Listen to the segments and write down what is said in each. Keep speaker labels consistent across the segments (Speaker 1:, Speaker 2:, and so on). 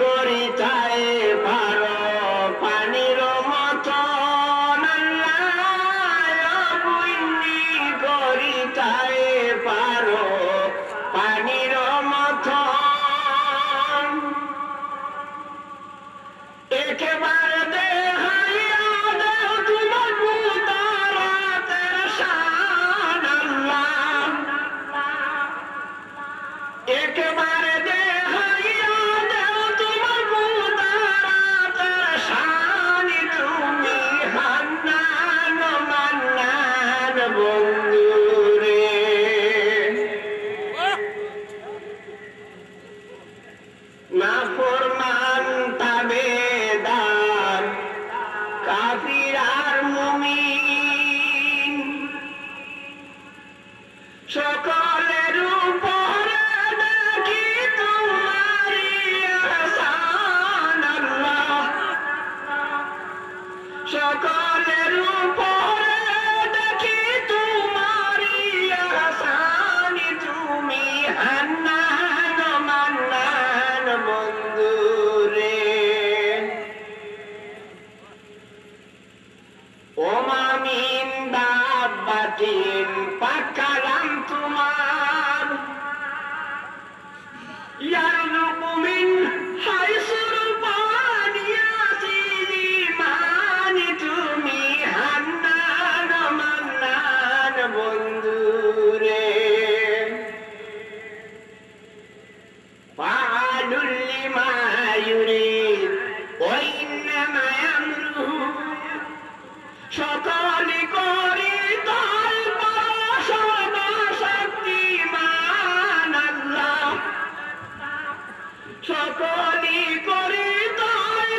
Speaker 1: করিতাই পারো পানির মতন আল্লাহ বুঝনি করিতাই পারো পানির মতন একেবারে দেখাইয়া দেও তোমার মুদারাতের শান আল্লাহ একেবারে দেখাইয়া দেও তোমার মুদারাতের শান তুমি হান্নান মান্নান বন্ধুরে নাফরমান তাবেদার কাফির আর মুমিন সকলের উপরে দেখি তোমারি ইহসান আল্লাহ সকলের উপরে দেখি তোমারি ইহসান তুমি হান্নান মান্নান বন্ধুরে ওমা মিন দাব্বাতিন পাকালাম তোমার ইয়ারযুকু মিন হাইসু রুবানিয়াতিহি মানি তুমি হান্নান মান্নান বন্ধুরে ফাআলুল লিমা ইউরিদ ওয়া ইন্নামা আমরুহু সকলি করি তাই সর্বশক্তিমান আল্লাহ সকলি করি তাই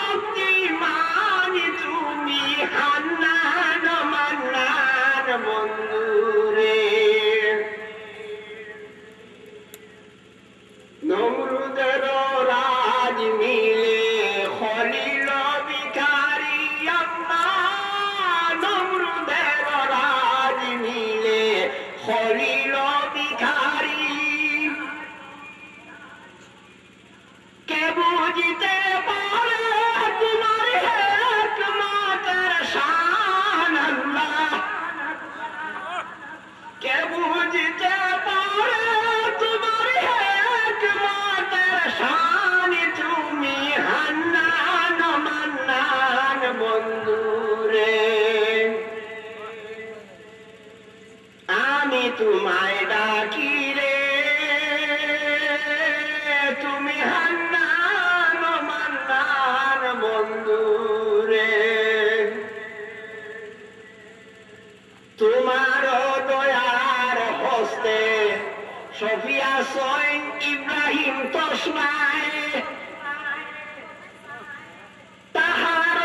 Speaker 1: সর্বশক্তিমান তুমি হান্নান মান্নান বন্ধুরে নমরুদের রাজ মিলে খলিল ভিখারি আল্লাহ নমরুদের রাজ মিলে খলিল ভিখারি কে বুঝিতে পারে তোমার হিকমতের শান আল্লাহ কে বুঝিতে পারে তোমার হিকমতের শান তুমি হান্নান মান্নান বন্ধুরে আমি তোমায় ডাকি রে তুমি হান্নান মান্নান বন্ধুরে তোমার দয়ার হস্তে সফিয়া সৈন ইব্রাহিম তসমায় তাহার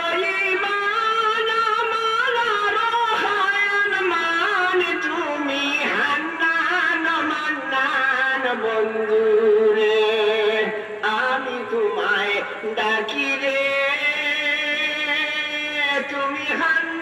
Speaker 1: ঈমান আমার রহায়ান মান তুমি হান্নান মান্নান বন্ধুরে আমি তোমায় ডাকি রে তুমি হান্নান